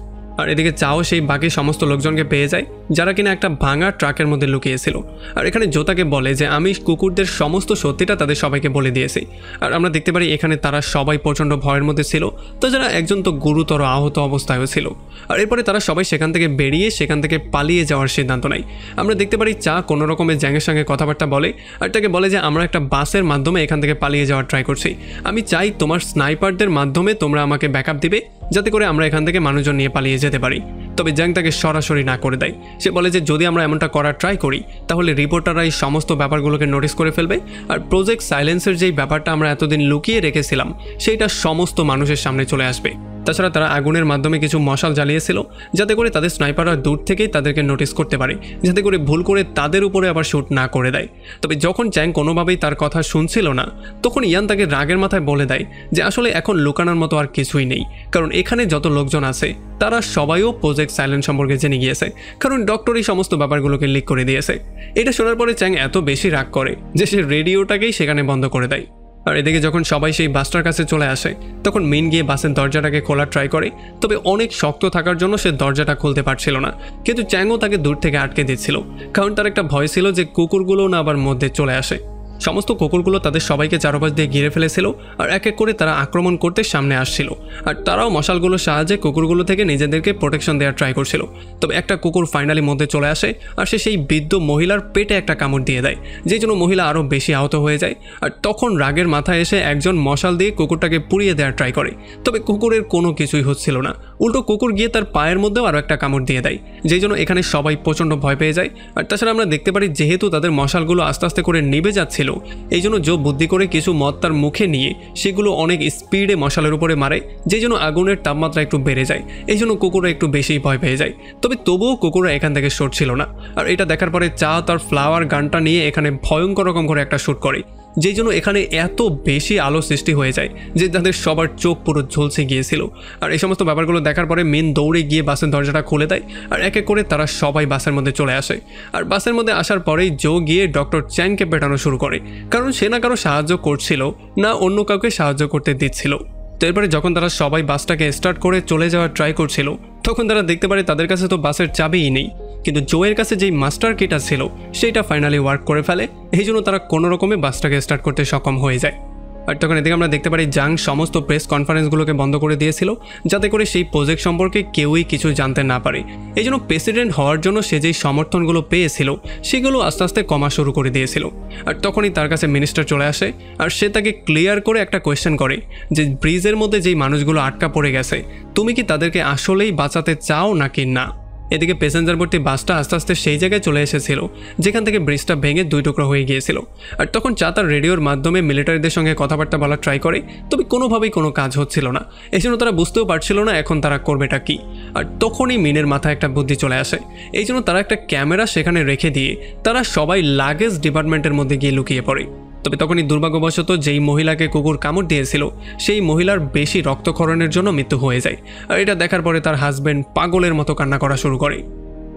আর এদিকে চাও সেই বাকি সমস্ত লোকজনকে পেয়ে যায় যারা কিনা একটা ভাঙা ট্রাকের মধ্যে লুকিয়েছিল। আর এখানে জোতাকে বলে যে আমি কুকুরদের সমস্ত সত্যিটা তাদের সবাইকে বলে দিয়েছি। আর আমরা দেখতে পারি এখানে তারা সবাই প্রচণ্ড ভয়ের মধ্যে ছিল, তো যারা একজন তো গুরুতর আহত অবস্থায়ও ছিল। আর এরপরে তারা সবাই সেখান থেকে বেরিয়ে সেখান থেকে পালিয়ে যাওয়ার সিদ্ধান্ত নেয়। আমরা দেখতে পারি চা কোনো রকমের জ্যাংয়ের সঙ্গে কথাবার্তা বলে আর তাকে বলে যে আমরা একটা বাসের মাধ্যমে এখান থেকে পালিয়ে যাওয়ার ট্রাই করছি। আমি চাই তোমার স্নাইপারদের মাধ্যমে তোমরা আমাকে ব্যাকআপ দিবে যাতে করে আমরা এখান থেকে মানুষজন নিয়ে পালিয়ে যেতে পারি। তবে জ্যাং তাকে সরাসরি না করে দেয়। সে বলে যে যদি আমরা এমনটা করার ট্রাই করি তাহলে রিপোর্টাররা এই সমস্ত ব্যাপারগুলোকে নোটিস করে ফেলবে আর প্রজেক্ট সাইলেন্সের যেই ব্যাপারটা আমরা এতদিন লুকিয়ে রেখেছিলাম সেইটা সমস্ত মানুষের সামনে চলে আসবে। তাছাড়া তারা আগুনের মাধ্যমে কিছু মশাল জ্বালিয়েছিল যাতে করে তাদের স্নাইপাররা দূর থেকেই তাদেরকে নোটিস করতে পারে, যাতে করে ভুল করে তাদের উপরে আবার শ্যুট না করে দেয়। তবে যখন চ্যাং কোনোভাবেই তার কথা শুনছিল না তখন ইয়ান তাকে রাগের মাথায় বলে দেয় যে আসলে এখন লুকানোর মতো আর কিছুই নেই, কারণ এখানে যত লোকজন আছে তারা সবাইও প্রজেক্ট সাইলেন্ট সম্পর্কে জেনে গিয়েছে, কারণ ডক্টর এই সমস্ত ব্যাপারগুলোকে লিক করে দিয়েছে। এটা শোনার পরে চ্যাং এত বেশি রাগ করে যে সে রেডিওটাকেই সেখানে বন্ধ করে দেয়। আর এদিকে যখন সবাই সেই বাসটার কাছে চলে আসে তখন মিন গিয়ে বাসের দরজাটাকে খোলার ট্রাই করে, তবে অনেক শক্ত থাকার জন্য সে দরজাটা খুলতে পারছিল না। কিন্তু চ্যাংও তাকে দূর থেকে আটকে দিচ্ছিল, কারণ তার একটা ভয় ছিল যে কুকুরগুলো না আবার মধ্যে চলে আসে। সমস্ত কুকুরগুলো তাদের সবাইকে চারপাশ দিয়ে ঘিরে ফেলেছিল আর এক এক করে তারা আক্রমণ করতে সামনে আসছিল। আর তারাও মশালগুলোর সাহায্যে কুকুরগুলো থেকে নিজেদেরকে প্রোটেকশন দেওয়ার ট্রাই করছিল। তবে একটা কুকুর ফাইনালি মধ্যে চলে আসে আর সে সেই বৃদ্ধ মহিলার পেটে একটা কামড় দিয়ে দেয়, যেই জন্য মহিলা আরও বেশি আহত হয়ে যায়। আর তখন রাগের মাথায় এসে একজন মশাল দিয়ে কুকুরটাকে পুড়িয়ে দেওয়ার ট্রাই করে, তবে কুকুরের কোনো কিছুই হচ্ছিল না। উল্টো কুকুর গিয়ে তার পায়ের মধ্যেও আরও একটা কামড় দিয়ে দেয়, যেই জন্য এখানে সবাই প্রচণ্ড ভয় পেয়ে যায়। আর তাছাড়া আমরা দেখতে পারি যেহেতু তাদের মশালগুলো আস্তে আস্তে করে নিভে যাচ্ছিল এই জন্য জো বুদ্ধি করে কিছু মদ তার মুখে নিয়ে সেগুলো অনেক স্পিডে মশালের উপরে মারে, যেই জন্য আগুনের তাপমাত্রা একটু বেড়ে যায়। এই জন্য কুকুররা একটু বেশি ভয় পেয়ে যায়, তবে তবুও কুকুররা এখান থেকে সরছিল না। আর এটা দেখার পরে চা তার ফ্লাওয়ার গানটা নিয়ে এখানে ভয়ঙ্কর রকম করে একটা শ্যুট করে, যেই জন্য এখানে এত বেশি আলো সৃষ্টি হয়ে যায় যে তাদের সবার চোখ পুরো ঝলসে গিয়েছিল। আর এই সমস্ত ব্যাপারগুলো দেখার পরে মিন দৌড়ে গিয়ে বাসের দরজাটা খুলে দেয় আর এক এক করে তারা সবাই বাসের মধ্যে চলে আসে। আর বাসের মধ্যে আসার পরেই জো গিয়ে ডক্টর চ্যাংকে পেটানো শুরু করে, কারণ সে না কারো সাহায্য করছিল না অন্য কাউকে সাহায্য করতে দিচ্ছিল। তো এরপরে যখন তারা সবাই বাসটাকে স্টার্ট করে চলে যাওয়ার ট্রাই করছিল তখন তারা দেখতে পারে তাদের কাছে তো বাসের চাবিই নেই, কিন্তু জোয়ের কাছে যেই মাস্টার কিটা ছিল সেইটা ফাইনালি ওয়ার্ক করে ফেলে। এই জন্য তারা কোনো রকমে বাসটাকে স্টার্ট করতে সক্ষম হয়ে যায়। আর তখন এদিকে আমরা দেখতে পারি জাং সমস্ত প্রেস কনফারেন্সগুলোকে বন্ধ করে দিয়েছিল যাতে করে সেই প্রজেক্ট সম্পর্কে কেউই কিছু জানতে না পারে। এই জন্য প্রেসিডেন্ট হওয়ার জন্য সে যেই সমর্থনগুলো পেয়েছিল সেগুলো আস্তে আস্তে কমা শুরু করে দিয়েছিল। আর তখনই তার কাছে মিনিস্টার চলে আসে আর সে তাকে ক্লিয়ার করে একটা কোয়েশ্চেন করে যে ব্রিজের মধ্যে যেই মানুষগুলো আটকা পড়ে গেছে তুমি কি তাদেরকে আসলেই বাঁচাতে চাও নাকি না। এদিকে প্যাসেঞ্জার ভর্তি বাসটা আস্তে আস্তে সেই জায়গায় চলে এসেছিল যেখান থেকে ব্রিজটা ভেঙে দুই টুকরো হয়ে গিয়েছিল। আর তখন চা তার রেডিওর মাধ্যমে মিলিটারিদের সঙ্গে কথাবার্তা বলার ট্রাই করে, তবে কোনোভাবেই কোনো কাজ হচ্ছিল না। এই জন্য তারা বুঝতেও পারছিল না এখন তারা করবেটা কি। আর তখনই মিনের মাথায় একটা বুদ্ধি চলে আসে, এই জন্য তারা একটা ক্যামেরা সেখানে রেখে দিয়ে তারা সবাই লাগেজ ডিপার্টমেন্টের মধ্যে গিয়ে লুকিয়ে পড়ে। তবে তখনই দুর্ভাগ্যবশত যেই মহিলাকে কুকুর কামড় দিয়েছিল সেই মহিলার বেশি রক্তক্ষরণের জন্য মৃত্যু হয়ে যায়। আর এটা দেখার পরে তার হাজব্যান্ড পাগলের মতো কান্না করা শুরু করে।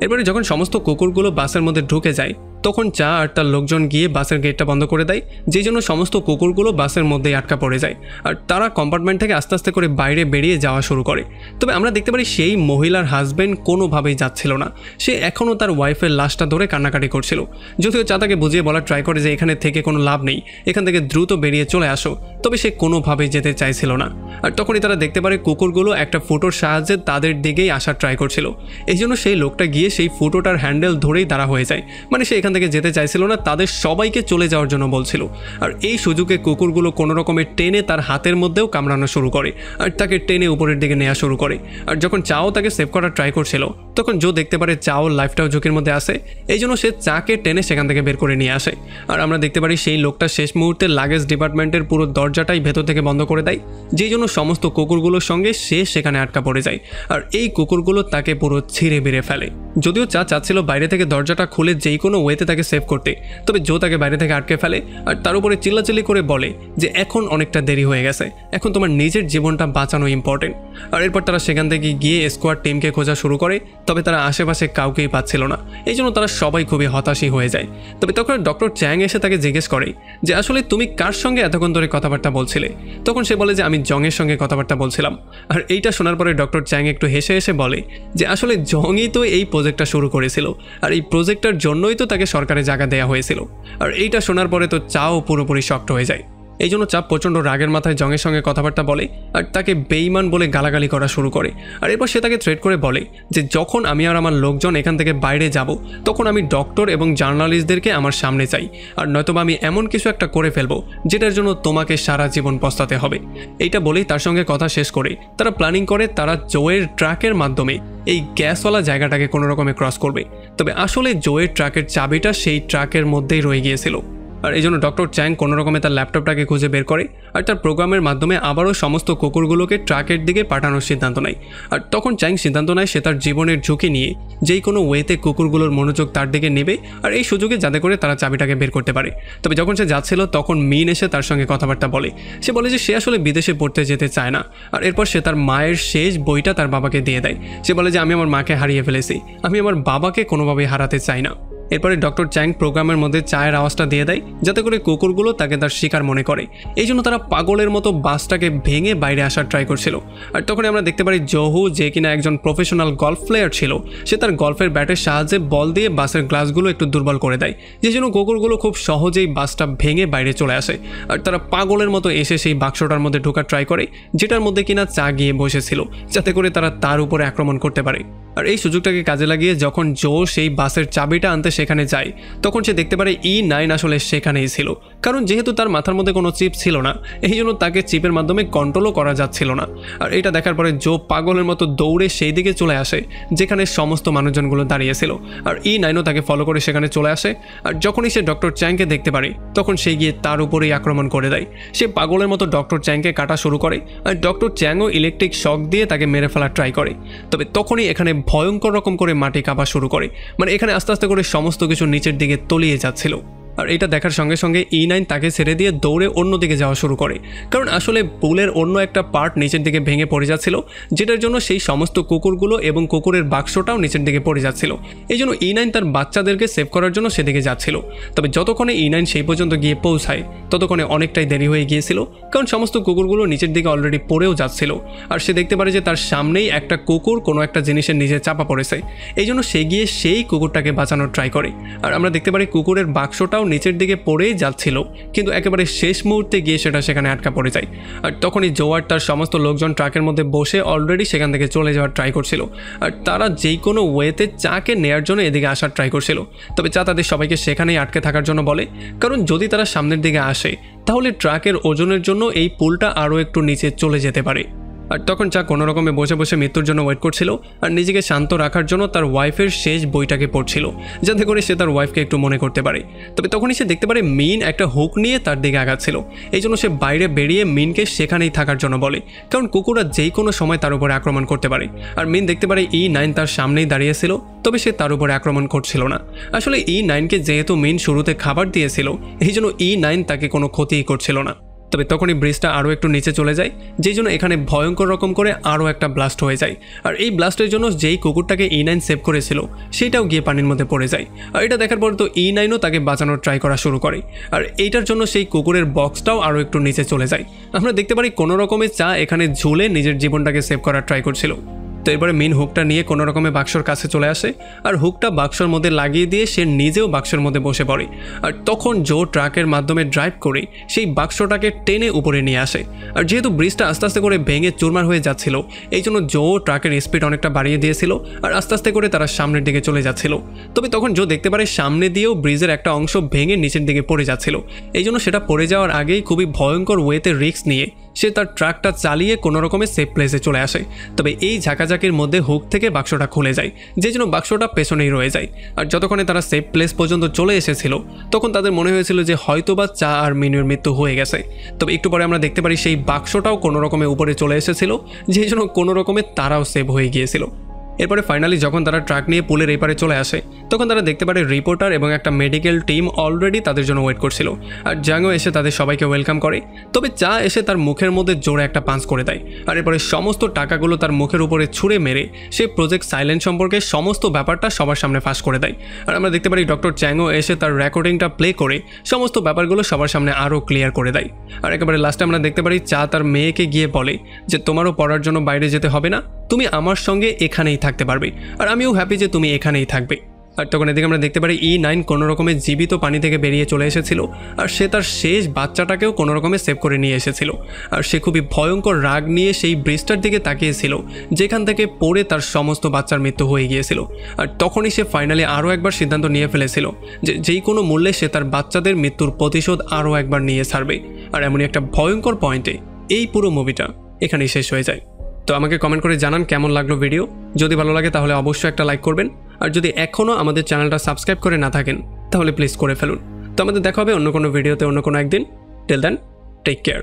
এরপরে যখন সমস্ত কুকুরগুলো বাসের মধ্যে ঢুকে যায় তখন চা আর তার লোকজন গিয়ে বাসের গেটটা বন্ধ করে দেয়, যেই জন্য সমস্ত কুকুরগুলো বাসের মধ্যেই আটকা পড়ে যায় আর তারা কম্পার্টমেন্ট থেকে আস্তে আস্তে করে বাইরে বেরিয়ে যাওয়া শুরু করে। তবে আমরা দেখতে পারি সেই মহিলার হাজব্যান্ড কোনোভাবেই যাচ্ছিল না, সে এখনও তার ওয়াইফের লাশটা ধরে কান্নাকাটি করছিল। যদিও চা তাকে বুঝিয়ে বলার ট্রাই করে যে এখানে থেকে কোনো লাভ নেই, এখান থেকে দ্রুত বেরিয়ে চলে আসো, তবে সে কোনোভাবেই যেতে চাইছিল না। আর তখনই তারা দেখতে পারে কুকুরগুলো একটা ফুটোর সাহায্যে তাদের দিকেই আসার ট্রাই করছিল। এই জন্য সেই লোকটা গিয়ে সেই ফুটোটার হ্যান্ডেল ধরেই দাঁড়া হয়ে যায়, মানে সে এখান থেকে যেতে চাইছিল না, তাদের সবাইকে চলে যাওয়ার জন্য বলছিল। আর এই সুযোগে কুকুরগুলো কোনো রকমের টেনে তার হাতের মধ্যেও কামড়ানো শুরু করে আর তাকে টেনে উপরের দিকে নেওয়া শুরু করে। আর যখন চাও তাকে সেভ করার ট্রাই করছিল তখন জো দেখতে পারে চাও লাইফটাও ঝুঁকির মধ্যে আসে, এই জন্য সে চাকে টেনে সেখান থেকে বের করে নিয়ে আসে। আর আমরা দেখতে পারি সেই লোকটা শেষ মুহূর্তে লাগেজ ডিপার্টমেন্টের পুরো দরজাটাই ভেতর থেকে বন্ধ করে দেয়, যেই জন্য সমস্ত কুকুরগুলোর সঙ্গে সে সেখানে আটকা পড়ে যায়। আর এই কুকুরগুলো তাকে পুরো ছিঁড়ে বেড়ে ফেলে। যদিও চাচ্ছিল বাইরে থেকে দরজাটা খুলে যেই কোনো ওয়েতে তাকে সেভ করতে, তবে জো তাকে বাইরে থেকে আটকে ফেলে আর তার উপরে চিল্লাচিল্লি করে বলে যে এখন অনেকটা দেরি হয়ে গেছে, এখন তোমার নিজের জীবনটা বাঁচানো ইম্পর্টেন্ট। আর এরপর তারা সেখান থেকে গিয়ে স্কোয়াড টিমকে খোঁজা শুরু করে, তবে তারা আশেপাশে কাউকেই পাচ্ছিল না, এই জন্য তারা সবাই খুবই হতাশই হয়ে যায়। তবে তখন ডক্টর চ্যাং এসে তাকে জিজ্ঞেস করে যে আসলে তুমি কার সঙ্গে এতক্ষণ ধরে কথাবার্তা বলছিলে। তখন সে বলে যে আমি জংয়ের সঙ্গে কথাবার্তা বলছিলাম। আর এইটা শোনার পরে ডক্টর চ্যাং একটু হেসে হেসে বলে যে আসলে জংই তো এই প্রজেক্টটা শুরু করেছিল, আর এই প্রজেক্টটার জন্যই তো তাকে সরকারি জায়গা দেওয়া হয়েছিল। আর এইটা শোনার পরে তো চাও পুরোপুরি শক্ট হয়ে যায়। এই জন্য চাপ প্রচণ্ড রাগের মাথায় জংয়ের সঙ্গে কথাবার্তা বলে আর তাকে বেইমান বলে গালাগালি করা শুরু করে। আর এরপর সে তাকে থ্রেট করে বলে যে যখন আমি আর আমার লোকজন এখান থেকে বাইরে যাব, তখন আমি ডক্টর এবং জার্নালিস্টদেরকে আমার সামনে চাই, আর নয়তোবা আমি এমন কিছু একটা করে ফেলবো যেটার জন্য তোমাকে সারা জীবন পস্তাতে হবে। এইটা বলেই তার সঙ্গে কথা শেষ করে তারা প্ল্যানিং করে তারা জোয়ের ট্রাকের মাধ্যমে এই গ্যাসওয়ালা জায়গাটাকে কোনো রকমে ক্রস করবে। তবে আসলে জোয়ের ট্রাকের চাবিটা সেই ট্রাকের মধ্যেই রয়ে গিয়েছিল। আর এই জন্য ডক্টর চ্যাং কোনো রকমে তার ল্যাপটপটাকে খুঁজে বের করে আর তার প্রোগ্রামের মাধ্যমে আবারও সমস্ত কুকুরগুলোকে ট্রাকের দিকে পাঠানোর সিদ্ধান্ত নেয়। আর তখন চ্যাং সিদ্ধান্ত নেয় সে তার জীবনের ঝুঁকি নিয়ে যেই কোনো ওয়েতে কুকুরগুলোর মনোযোগ তার দিকে নেবে, আর এই সুযোগে যাতে করে তারা চাবিটাকে বের করতে পারে। তবে যখন সে যাচ্ছিল তখন মিন এসে তার সঙ্গে কথাবার্তা বলে। সে বলে যে সে আসলে বিদেশে পড়তে যেতে চায় না। আর এরপর সে তার মায়ের শেষ বইটা তার বাবাকে দিয়ে দেয়। সে বলে যে আমি আমার মাকে হারিয়ে ফেলেছি, আমি আমার বাবাকে কোনোভাবেই হারাতে চাই না। এরপরে ডক্টর চ্যাং প্রোগ্রামের মধ্যে চায়ের আওয়াজটা দিয়ে দেয় যাতে করে কুকুরগুলো তাকে তার শিকার মনে করে। এই জন্য তারা পাগলের মতো বাসটাকে ভেঙে বাইরে আসার ট্রাই করছিল। আর তখনই আমরা দেখতে পারি জোহু, যে কিনা একজন প্রফেশনাল গলফ প্লেয়ার ছিল, সে তার গলফের ব্যাটের সাহায্যে বল দিয়ে বাসের গ্লাসগুলো একটু দুর্বল করে দেয়, যে জন্য কুকুরগুলো খুব সহজেই বাসটা ভেঙে বাইরে চলে আসে। আর তারা পাগলের মতো এসে সেই বাক্সটার মধ্যে ঢোকার ট্রাই করে, যেটার মধ্যে কিনা চা গিয়ে বসেছিল, যাতে করে তারা তার উপরে আক্রমণ করতে পারে। আর এই সুযোগটাকে কাজে লাগিয়ে যখন জো সেই বাসের চাবিটা আনতে সেখানে যায়, তখন সে দেখতে পারে E9 আসলে সেখানেই ছিল। কারণ যেহেতু তার মাথার মধ্যে কোনো চিপ ছিল না, এই জন্য তাকে চিপের মাধ্যমে কন্ট্রোলও করা যাচ্ছিল না। আর এটা দেখার পরে জো পাগলের মতো দৌড়ে সেই দিকে চলে আসে যেখানে সমস্ত মানুষজনগুলো দাঁড়িয়েছিল। আর E9ও তাকে ফলো করে সেখানে চলে আসে। আর যখনই সে ডক্টর চ্যাংকে দেখতে পারে, তখন সে গিয়ে তার উপরেই আক্রমণ করে দেয়। সে পাগলের মতো ডক্টর চ্যাংকে কাটা শুরু করে, আর ডক্টর চ্যাংও ইলেকট্রিক শক দিয়ে তাকে মেরে ফেলার ট্রাই করে। তবে তখনই এখানে ভয়ঙ্কর রকম করে মাটি কাঁপা শুরু করে, মানে এখানে আস্তে আস্তে করে সমস্ত কিছু নিচের দিকে তলিয়ে যাচ্ছিল। আর এটা দেখার সঙ্গে সঙ্গে E9 তাকে ছেড়ে দিয়ে দৌড়ে অন্যদিকে যাওয়া শুরু করে, কারণ আসলে পুলের অন্য একটা পার্ট নিচের দিকে ভেঙে পড়ে যাচ্ছিল, যেটার জন্য সেই সমস্ত কুকুরগুলো এবং কুকুরের বাক্সটাও নিচের দিকে পড়ে যাচ্ছিল। এই জন্য E9 তার বাচ্চাদেরকে সেভ করার জন্য সেদিকে যাচ্ছিল। তবে যতক্ষণে E9 সেই পর্যন্ত গিয়ে পৌঁছায়, ততক্ষণে অনেকটাই দেরি হয়ে গিয়েছিল, কারণ সমস্ত কুকুরগুলো নিচের দিকে অলরেডি পড়েও যাচ্ছিল। আর সে দেখতে পারে যে তার সামনেই একটা কুকুর কোনো একটা জিনিসের নিচে চাপা পড়েছে, এই জন্য সে গিয়ে সেই কুকুরটাকে বাঁচানোর ট্রাই করে। আর আমরা দেখতে পারি কুকুরের বাক্সটাও নিচের দিকে পড়েই যাচ্ছিল, কিন্তু একেবারে শেষ মুহূর্তে গিয়ে সেটা সেখানে আটকা পড়ে যায়। আর তখনই জোয়ার তার সমস্ত লোকজন ট্রাকের মধ্যে বসে অলরেডি সেখান থেকে চলে যাওয়ার ট্রাই করছিল। আর তারা যেই কোনো ওয়েতে চাকে নেয়ার জন্য এদিকে আসার ট্রাই করছিল। তবে চা তাদের সবাইকে সেখানেই আটকে থাকার জন্য বলে, কারণ যদি তারা সামনের দিকে আসে তাহলে ট্রাকের ওজনের জন্য এই পুলটা আরও একটু নিচে চলে যেতে পারে। আর তখন চা কোনো রকমে বসে বসে মৃত্যুর জন্য ওয়েট করছিল, আর নিজেকে শান্ত রাখার জন্য তার ওয়াইফের শেষ বইটাকে পড়ছিল, যাতে করে সে তার ওয়াইফকে একটু মনে করতে পারে। তবে তখনই সে দেখতে পারে মিন একটা হুক নিয়ে তার দিকে আগাচ্ছিল। এই জন্য সে বাইরে বেরিয়ে মিনকে সেখানেই থাকার জন্য বলে, কারণ কুকুররা যেই কোনো সময় তার উপরে আক্রমণ করতে পারে। আর মিন দেখতে পারে E9 তার সামনেই দাঁড়িয়েছিল, তবে সে তার উপরে আক্রমণ করছিল না। আসলে E9কে যেহেতু মিন শুরুতে খাবার দিয়েছিল, এই জন্য E9 তাকে কোনো ক্ষতিই করছিল না। তবে তখনই ব্রিজটা আরও একটু নিচে চলে যায়, যেই জন্য এখানে ভয়ঙ্কর রকম করে আরও একটা ব্লাস্ট হয়ে যায়। আর এই ব্লাস্টের জন্য যেই কুকুরটাকে E9 সেভ করেছিল সেটাও গিয়ে পানির মধ্যে পড়ে যায়। আর এটা দেখার পর তো E9ও তাকে বাঁচানোর ট্রাই করা শুরু করে। আর এইটার জন্য সেই কুকুরের বক্সটাও আরও একটু নিচে চলে যায়। আমরা দেখতে পারি কোনো রকমের চা এখানে ঝুলে নিজের জীবনটাকে সেভ করার ট্রাই করছিল। তো এরপরে মিন হুকটা নিয়ে কোনো রকমে বাক্সর কাছে চলে আসে, আর হুকটা বাক্সর মধ্যে লাগিয়ে দিয়ে সে নিজেও বাক্সের মধ্যে বসে পড়ে। আর তখন জো ট্রাকের মাধ্যমে ড্রাইভ করে সেই বাক্সটাকে টেনে উপরে নিয়ে আসে। আর যেহেতু ব্রিজটা আস্তে আস্তে করে ভেঙে চুরমার হয়ে যাচ্ছিল, এই জন্য জো ট্রাকের স্পিড অনেকটা বাড়িয়ে দিয়েছিল, আর আস্তে আস্তে করে তারা সামনের দিকে চলে যাচ্ছিল। তবে তখন জো দেখতে পারে সামনে দিয়েও ব্রিজের একটা অংশ ভেঙে নিচের দিকে পড়ে যাচ্ছিল। এই জন্য সেটা পড়ে যাওয়ার আগেই খুবই ভয়ঙ্কর ওয়েতে রিস্ক নিয়ে সে তার ট্রাকটা চালিয়ে কোনো রকমের সেফ প্লেসে চলে আসে। তবে এই ঝাঁকাঝাঁকির মধ্যে হুক থেকে বাক্সটা খুলে যায়, যে জন্য বাক্সটা পেছনেই রয়ে যায়। আর যতক্ষণে তারা সেফ প্লেস পর্যন্ত চলে এসেছিল তখন তাদের মনে হয়েছিল যে হয়তোবা চা আর মিনুর মৃত্যু হয়ে গেছে। তবে একটু পরে আমরা দেখতে পারি সেই বাক্সটাও কোনো রকমে উপরে চলে এসেছিল, যে জন্য কোনো রকমে তারাও সেভ হয়ে গিয়েছিল। এরপরে ফাইনালি যখন তারা ট্রাক নিয়ে পুলের এই পারে চলে আসে তখন তারা দেখতে পারে রিপোর্টার এবং একটা মেডিকেল টিম অলরেডি তাদের জন্য ওয়েট করছিল। আর জাংও এসে তাদের সবাইকে ওয়েলকাম করে। তবে চা এসে তার মুখের মধ্যে জোরে একটা পাঞ্চ করে দেয়, আর এরপরে সমস্ত টাকাগুলো তার মুখের উপরে ছুঁড়ে মেরে সে প্রজেক্ট সাইলেন্ট সম্পর্কে সমস্ত ব্যাপারটা সবার সামনে ফাঁস করে দেয়। আর আমরা দেখতে পারি ডক্টর চ্যাংও এসে তার রেকর্ডিংটা প্লে করে সমস্ত ব্যাপারগুলো সবার সামনে আরও ক্লিয়ার করে দেয়। আর একেবারে লাস্টে আমরা দেখতে পারি চা তার মেয়েকে গিয়ে বলে যে তোমারও পড়ার জন্য বাইরে যেতে হবে না, তুমি আমার সঙ্গে এখানেই থাকতে পারবে, আর আমিও হ্যাপি যে তুমি এখানেই থাকবে। আর তখন এদিকে আমরা দেখতে পারি E9 কোনো রকমের জীবিত পানি থেকে বেরিয়ে চলে এসেছিল, আর সে তার শেষ বাচ্চাটাকেও কোনো রকমে সেভ করে নিয়ে এসেছিল। আর সে খুবই ভয়ঙ্কর রাগ নিয়ে সেই ব্রিজটার দিকে তাকিয়েছিল যেখান থেকে পড়ে তার সমস্ত বাচ্চার মৃত্যু হয়ে গিয়েছিল। আর তখনই সে ফাইনালি আরও একবার সিদ্ধান্ত নিয়ে ফেলেছিল যে যেই কোনো মূল্যে সে তার বাচ্চাদের মৃত্যুর প্রতিশোধ আরও একবার নিয়ে ছাড়বে। আর এমনই একটা ভয়ঙ্কর পয়েন্টে এই পুরো মুভিটা এখানেই শেষ হয়ে যায়। তো আমাকে কমেন্ট করে জানান কেমন লাগলো ভিডিও। যদি ভালো লাগে তাহলে অবশ্যই একটা লাইক করবেন, আর যদি এখনও আমাদের চ্যানেলটা সাবস্ক্রাইব করে না থাকেন তাহলে প্লিজ করে ফেলুন। তো আমাদের দেখা হবে অন্য কোনো ভিডিওতে অন্য কোনো একদিন। Till then, take care.